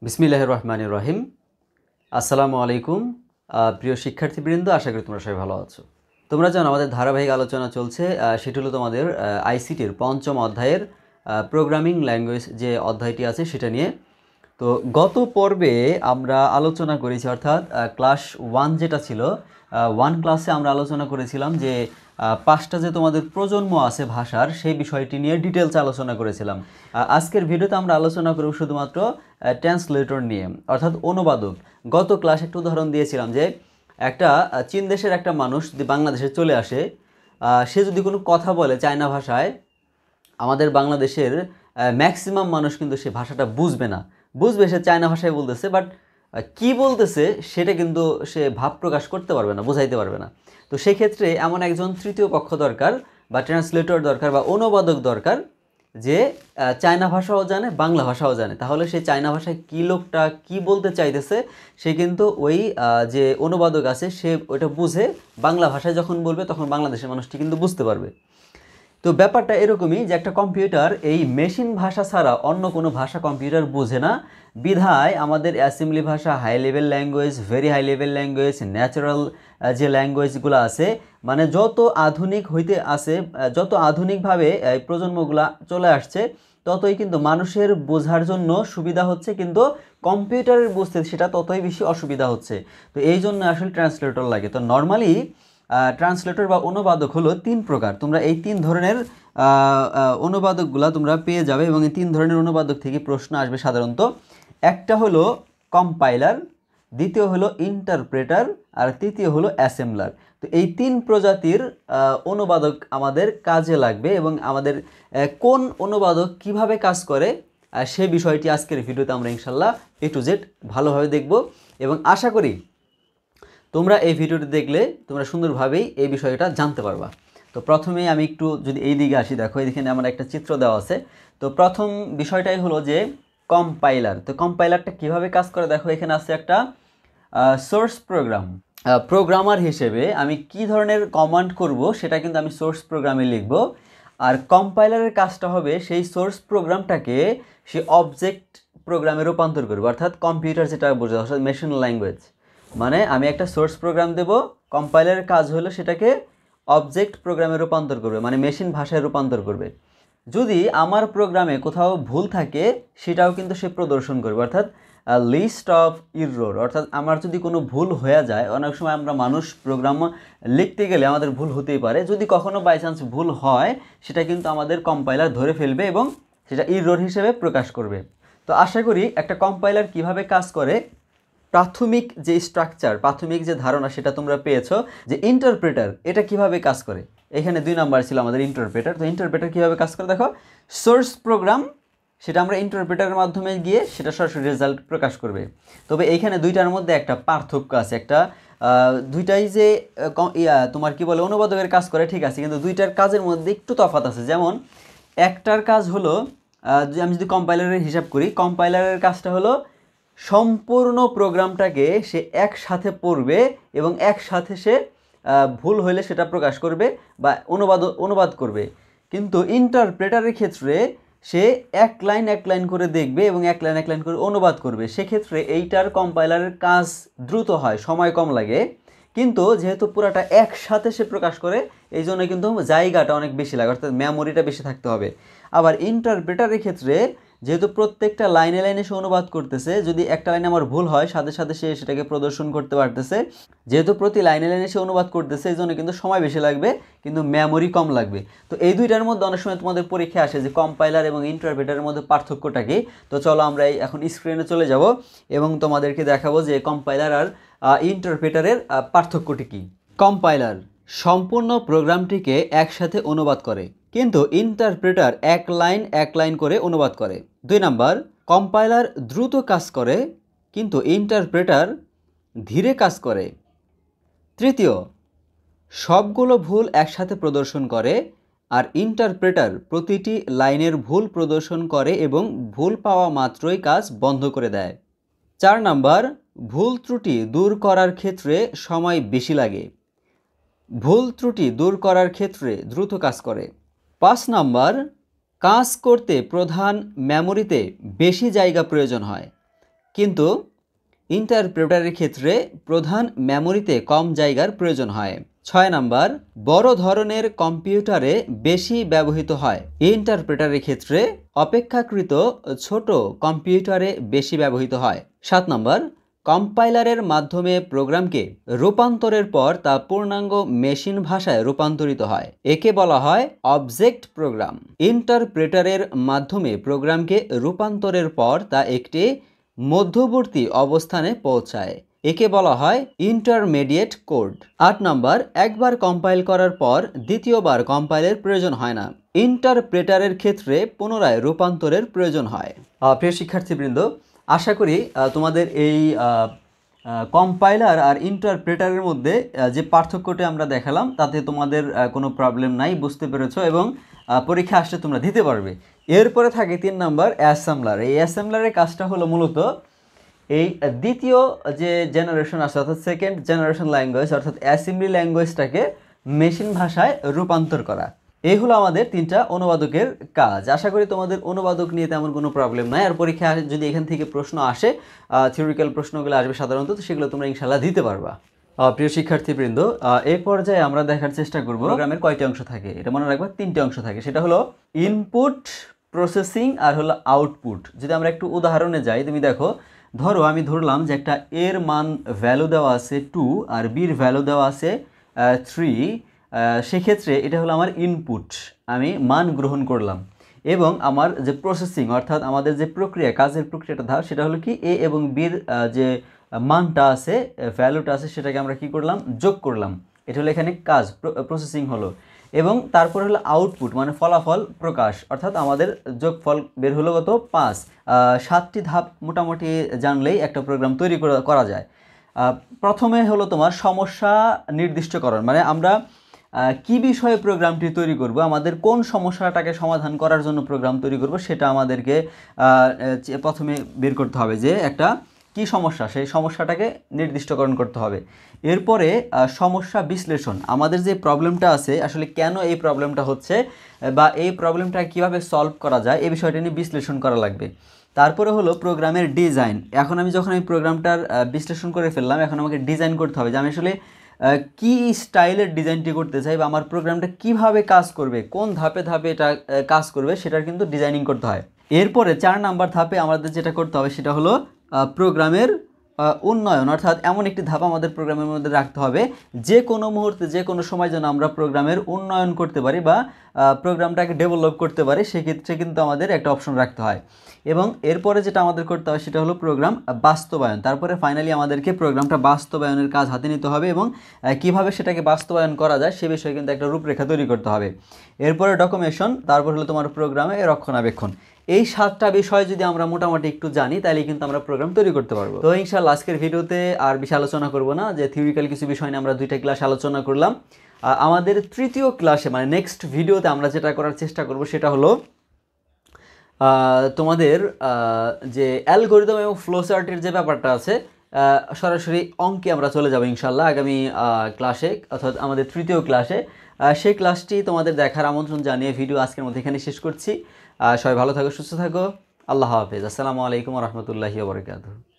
বিসমিল্লাহির রহমানির রহিম। আসসালামু আলাইকুম প্রিয় শিক্ষার্থীবৃন্দ, আশা করি তোমরা সবাই ভালো আছো। তোমরা জানো আমাদের ধারাবাহিক আলোচনা চলছে, সেটি হলো তোমাদের আইসিটির পঞ্চম অধ্যায়ের প্রোগ্রামিং ল্যাঙ্গুয়েজ যে অধ্যায়টি আছে সেটা নিয়ে। তো গত পর্বে আমরা আলোচনা করেছি, অর্থাৎ ক্লাস 1 যেটা ছিল, 1 ক্লাসে আমরা আলোচনা করেছিলাম যে 5টা যে তোমাদের প্রজন্ম আছে ভাষার, সেই বিষয়টি নিয়ে ডিটেলস আলোচনা করেছিলাম। আজকের ভিডিওতে আমরা আলোচনা করব শুধুমাত্র ট্রান্সলেটর নিয়ে, অর্থাৎ অনুবাদক। গত ক্লাসে একটা উদাহরণ দিয়েছিলাম যে একটা চীন দেশের একটা মানুষ যদি বাংলাদেশে চলে আসে, সে যদি কোনো কথা বলে চায়না ভাষায়, আমাদের বাংলাদেশের ম্যাক্সিমাম মানুষ কিন্তু সে ভাষাটা বুঝবে না। বুঝবে সে চায়না ভাষায় বলতেছে, বাট কি বলতেছে সেটা কিন্তু সে ভাব প্রকাশ করতে পারবে না, বোঝাইতে পারবে না। তো সেক্ষেত্রে এমন একজন তৃতীয় পক্ষ দরকার, বা ট্রান্সলেটর দরকার, বা অনুবাদক দরকার, যে চায়না ভাষাও জানে, বাংলা ভাষাও জানে। তাহলে সেই চায়না ভাষায় কী লোকটা কী বলতে চাইতেছে সে কিন্তু ওই যে অনুবাদক আছে সে ওইটা বুঝে বাংলা ভাষায় যখন বলবে তখন বাংলাদেশের মানুষটি কিন্তু বুঝতে পারবে। তো ব্যাপারটা এরকমই যে একটা কম্পিউটার এই মেশিন ভাষা ছাড়া অন্য কোনো ভাষা কম্পিউটার বোঝে না। বিধায় আমাদের অ্যাসেম্বলি ভাষা, high level language, very high level language, natural যে ল্যাঙ্গুয়েজগুলো আছে, মানে যত আধুনিক হইতে আছে, যত আধুনিকভাবে এই প্রজন্মগুলো চলে আসছে, ততই কিন্তু মানুষের বোঝার জন্য সুবিধা হচ্ছে, কিন্তু কম্পিউটারের বুঝতে সেটা ততই বেশি অসুবিধা হচ্ছে। তো এই জন্য আসলে ট্রান্সলেটর লাগে। তো নর্মালি ট্রান্সলেটর বা অনুবাদক হলো 3 প্রকার। তোমরা এই 3 ধরনের অনুবাদকগুলো তোমরা পেয়ে যাবে, এবং এই 3 ধরনের অনুবাদক থেকে প্রশ্ন আসবে সাধারণত। একটা হলো কম্পাইলার, দ্বিতীয় হলো ইন্টারপ্রেটার, আর তৃতীয় হলো অ্যাসেম্বলার। তো এই 3 প্রজাতির অনুবাদক আমাদের কাজে লাগবে, এবং আমাদের কোন অনুবাদক কিভাবে কাজ করে সে বিষয়টি আজকের ভিডিওতে আমরা ইনশাল্লাহ A to Z ভালোভাবে দেখব, এবং আশা করি তোমরা এই ভিডিওটি দেখলে তোমরা সুন্দরভাবেই এই বিষয়টা জানতে পারবা। তো প্রথমেই আমি একটু যদি এই দিকে আসি, দেখো এখানে আমার একটা চিত্র দেওয়া আছে। তো প্রথম বিষয়টাই হলো যে কম্পাইলার। তো কম্পাইলারটা কিভাবে কাজ করে দেখো, এখানে আছে একটা সোর্স প্রোগ্রাম। প্রোগ্রামার হিসেবে আমি কি ধরনের কমান্ড করব সেটা কিন্তু আমি সোর্স প্রোগ্রামে লিখব, আর কম্পাইলারের কাজটা হবে সেই সোর্স প্রোগ্রামটাকে সে অবজেক্ট প্রোগ্রামে রূপান্তর করবে, অর্থাৎ কম্পিউটার যেটা বোঝা, অর্থাৎ মেশিন ল্যাঙ্গুয়েজ। মানে আমি একটা সোর্স প্রোগ্রাম দেব, কম্পাইলারের কাজ হলো সেটাকে অবজেক্ট প্রোগ্রামে রূপান্তর করবে, মানে মেশিন ভাষায় রূপান্তর করবে। যদি আমার প্রোগ্রামে কোথাও ভুল থাকে সেটাও কিন্তু সে প্রদর্শন করবে, অর্থাৎ লিস্ট অফ ইরর। অর্থাৎ আমার যদি কোনো ভুল হয়ে যায়, অনেক সময় আমরা মানুষ প্রোগ্রাম লিখতে গেলে আমাদের ভুল হতেই পারে, যদি কখনো বাই চান্স ভুল হয় সেটা কিন্তু আমাদের কম্পাইলার ধরে ফেলবে এবং সেটা ইরর হিসেবে প্রকাশ করবে। তো আশা করি একটা কম্পাইলার কিভাবে কাজ করে প্রাথমিক যে স্ট্রাকচার, প্রাথমিক যে ধারণা সেটা তোমরা পেয়েছো। যে ইন্টারপ্রেটার এটা কিভাবে কাজ করে, এখানে 2 নাম্বার ছিল আমাদের ইন্টারপ্রেটার। তো ইন্টারপ্রেটার কিভাবে কাজ করে দেখো, সোর্স প্রোগ্রাম সেটা আমরা ইন্টারপ্রেটারের মাধ্যমে গিয়ে সেটা সরাসরি রেজাল্ট প্রকাশ করবে। তবে এইখানে দুইটার মধ্যে একটা পার্থক্য আছে, একটা দুইটাই যে তোমার কি বলে অনুবাদকের কাজ করে ঠিক আছে, কিন্তু দুইটার কাজের মধ্যে একটু তফাৎ আছে। যেমন একটার কাজ হলো, আমি যদি কম্পাইলারের হিসাব করি, কম্পাইলারের কাজটা হলো সম্পূর্ণ প্রোগ্রামটাকে সে একসাথে পড়বে এবং একসাথে সে ভুল হলে সেটা প্রকাশ করবে বা অনুবাদ করবে। কিন্তু ইন্টারপ্রেটারের ক্ষেত্রে সে এক লাইন করে দেখবে এবং এক লাইন করে অনুবাদ করবে। সেক্ষেত্রে এইটার কম্পাইলারের কাজ দ্রুত হয়, সময় কম লাগে, কিন্তু যেহেতু পুরাটা একসাথে সে প্রকাশ করে এই জন্য কিন্তু জায়গাটা অনেক বেশি লাগে, অর্থাৎ মেমোরিটা বেশি থাকতে হবে। আবার ইন্টারপ্রেটারের ক্ষেত্রে যেহেতু প্রত্যেকটা লাইনে সে অনুবাদ করতেছে, যদি একটা লাইনে আমার ভুল হয় সাথে সাথে সে সেটাকে প্রদর্শন করতে পারতেছে। যেহেতু প্রতি লাইনে সে অনুবাদ করতেছে এই জন্য কিন্তু সময় বেশি লাগবে, কিন্তু মেমোরি কম লাগবে। তো এই দুইটার মধ্যে অনেক সময় তোমাদের পরীক্ষা আসে যে কম্পাইলার এবং ইন্টারপ্রেটারের মধ্যে পার্থক্যটা কি। তো চলো আমরা এখন স্ক্রিনে চলে যাব এবং তোমাদেরকে দেখাবো যে কম্পাইলার আর ইন্টারপ্রেটারের পার্থক্যটি কি। কম্পাইলার সম্পূর্ণ প্রোগ্রামটিকে একসাথে অনুবাদ করে, কিন্তু ইন্টারপ্রেটার এক লাইন করে অনুবাদ করে। 2 নাম্বার, কম্পাইলার দ্রুত কাজ করে কিন্তু ইন্টারপ্রেটার ধীরে কাজ করে। তৃতীয়, সবগুলো ভুল একসাথে প্রদর্শন করে, আর ইন্টারপ্রেটার প্রতিটি লাইনের ভুল প্রদর্শন করে এবং ভুল পাওয়া মাত্রই কাজ বন্ধ করে দেয়। 4 নাম্বার, ভুল ত্রুটি দূর করার ক্ষেত্রে সময় বেশি লাগে, ভুল ত্রুটি দূর করার ক্ষেত্রে দ্রুত কাজ করে। 5 নাম্বার, কাজ করতে প্রধান মেমোরিতে বেশি জায়গা প্রয়োজন হয়, কিন্তু ইন্টারপ্রেটারের ক্ষেত্রে প্রধান মেমোরিতে কম জায়গার প্রয়োজন হয়। 6 নাম্বার, বড় ধরনের কম্পিউটারে বেশি ব্যবহৃত হয়। ইন্টারপ্রেটারের ক্ষেত্রে অপেক্ষাকৃত ছোট কম্পিউটারে বেশি ব্যবহৃত হয়। 7 নাম্বার, কম্পাইলারের মাধ্যমে প্রোগ্রামকে রূপান্তরের পর তা পূর্ণাঙ্গ মেশিন ভাষায় রূপান্তরিত হয়। একে বলা হয় অবজেক্ট প্রোগ্রাম। ইন্টারপ্রেটারের মাধ্যমে প্রোগ্রামকে রূপান্তরের পর তা একটি মধ্যবর্তী অবস্থানে পৌঁছায়। একে বলা হয় ইন্টারমিডিয়েট কোড। 8 নাম্বার, একবার কম্পাইল করার পর দ্বিতীয়বার কম্পাইলের প্রয়োজন হয় না। ইন্টারপ্রেটারের ক্ষেত্রে পুনরায় রূপান্তরের প্রয়োজন হয়। প্রিয় শিক্ষার্থীবৃন্দ, আশা করি তোমাদের এই কম্পাইলার আর ইন্টারপ্রেটারের মধ্যে যে পার্থক্যটি আমরা দেখালাম তাতে তোমাদের কোনো প্রবলেম নাই, বুঝতে পেরেছো এবং পরীক্ষা আসলে তোমরা দিতে পারবে। এরপরে থাকে 3 নাম্বার অ্যাসেম্বলার। এই অ্যাসেম্বলারের কাজটা হলো মূলত এই দ্বিতীয় যে জেনারেশন আছে অর্থাৎ সেকেন্ড জেনারেশন ল্যাঙ্গুয়েজ অর্থাৎ অ্যাসেম্বলি ল্যাঙ্গুয়েজটাকে মেশিন ভাষায় রূপান্তর করা। এই হলো আমাদের 3টা অনুবাদকের কাজ। আশা করি তোমাদের অনুবাদক নিয়ে তেমন কোনো প্রবলেম নাই। আর পরীক্ষা যদি এখান থেকে প্রশ্ন আসে, থিওরিক্যাল প্রশ্নগুলো আসবে সাধারণত, তো সেগুলো তোমরা ইনশাল্লাহ দিতে পারবা। প্রিয় শিক্ষার্থীবৃন্দ, এই পর্যায়ে আমরা দেখার চেষ্টা করব প্রোগ্রামের কয়টি অংশ থাকে। এটা মনে রাখবা 3টে অংশ থাকে। সেটা হলো ইনপুট, প্রসেসিং আর হলো আউটপুট। যদি আমরা একটু উদাহরণে যাই, তুমি দেখো, ধরো আমি ধরলাম যে একটা এর মান ভ্যালু দেওয়া আছে 2 আর বির ভ্যালু দেওয়া আছে 3। সেক্ষেত্রে এটা হলো আমার ইনপুট, আমি মান গ্রহণ করলাম। এবং আমার যে প্রসেসিং অর্থাৎ আমাদের যে প্রক্রিয়া, কাজের প্রক্রিয়াটা ধাপ, সেটা হলো কি এ এবং বির যে মানটা আছে, ভ্যালুটা আছে, সেটাকে আমরা কি করলাম, যোগ করলাম। এটা হলো এখানে কাজ, প্রসেসিং হলো। এবং তারপর হলো আউটপুট, মানে ফলাফল প্রকাশ, অর্থাৎ আমাদের যোগফল বের হলো কত, 5। 7টি ধাপ মোটামুটি জানলেই একটা প্রোগ্রাম তৈরি করা যায়। প্রথমে হলো তোমার সমস্যা নির্দিষ্টকরণ, মানে আমরা কি বিষয়ে প্রোগ্রামটি তৈরি করব, আমাদের কোন সমস্যাটাকে সমাধান করার জন্য প্রোগ্রাম তৈরি করব, সেটা আমাদেরকে প্রথমে বের করতে হবে যে একটা কি সমস্যা, সেই সমস্যাটাকে নির্দিষ্টকরণ করতে হবে। এরপরে সমস্যা বিশ্লেষণ, আমাদের যে প্রবলেমটা আছে আসলে কেন এই প্রবলেমটা হচ্ছে বা এই প্রবলেমটা কিভাবে সলভ করা যায় এই বিষয়টা নিয়ে বিশ্লেষণ করা লাগবে। তারপরে হলো প্রোগ্রামের ডিজাইন। এখন আমি যখন এই প্রোগ্রামটার বিশ্লেষণ করে ফেললাম, এখন আমাকে ডিজাইন করতে হবে যে আমি আসলে কি স্টাইলের ডিজাইনটি করতে চাই বা আমার প্রোগ্রামটা কিভাবে কাজ করবে, কোন ধাপে ধাপে এটা কাজ করবে, সেটার কিন্তু ডিজাইনিং করতে হয়। এরপরে 4 নাম্বার ধাপে আমাদের যেটা করতে হবে সেটা হলো প্রোগ্রামের উন্নয়ন, অর্থাৎ এমন একটি ধাপ আমাদের প্রোগ্রামের মধ্যে রাখতে হবে যে কোনো মুহূর্তে, যে কোনো সময় যেন আমরা প্রোগ্রামের উন্নয়ন করতে পারি বা প্রোগ্রামটাকে ডেভেলপ করতে পারি, সেক্ষেত্রে কিন্তু আমাদের একটা অপশন রাখতে হয়। এবং এরপরে যেটা আমাদের করতে হবে সেটা হলো প্রোগ্রাম বাস্তবায়ন। তারপরে ফাইনালি আমাদেরকে প্রোগ্রামটা বাস্তবায়নের কাজ হাতে নিতে হবে এবং কিভাবে সেটাকে বাস্তবায়ন করা যায় সে বিষয়ে কিন্তু একটা রূপরেখা তৈরি করতে হবে। এরপরে ডকুমেন্টেশন, তারপর হলো তোমার প্রোগ্রামে রক্ষণাবেক্ষণ। এই 7টা বিষয় যদি আমরা মোটামুটি একটু জানি তাহলে কিন্তু আমরা প্রোগ্রাম তৈরি করতে পারবো। তো ইনশাআল্লাহ আজকের ভিডিওতে আর বেশি আলোচনা করব না, যে থিওরিক্যাল কিছু বিষয় নিয়ে আমরা 2টা ক্লাস আলোচনা করলাম। আমাদের 3য় ক্লাসে, মানে নেক্সট ভিডিওতে আমরা যেটা করার চেষ্টা করব সেটা হলো তোমাদের যে অ্যালগরিদম এবং ফ্লোচার্টের যে ব্যাপারটা আছে, সরাসরি অঙ্কে আমরা চলে যাব ইনশাআল্লাহ আগামী ক্লাসে, অর্থাৎ আমাদের 3য় ক্লাসে। সেই ক্লাসটি তোমাদের দেখার আমন্ত্রণ জানিয়ে ভিডিও আজকের মধ্যে এখানে শেষ করছি। সবাই ভালো থাকো, সুস্থ থাকো, আল্লাহ হাফেজ। আসসালামু আলাইকুম ওয়া রাহমাতুল্লাহি ওয়া বারাকাতুহু।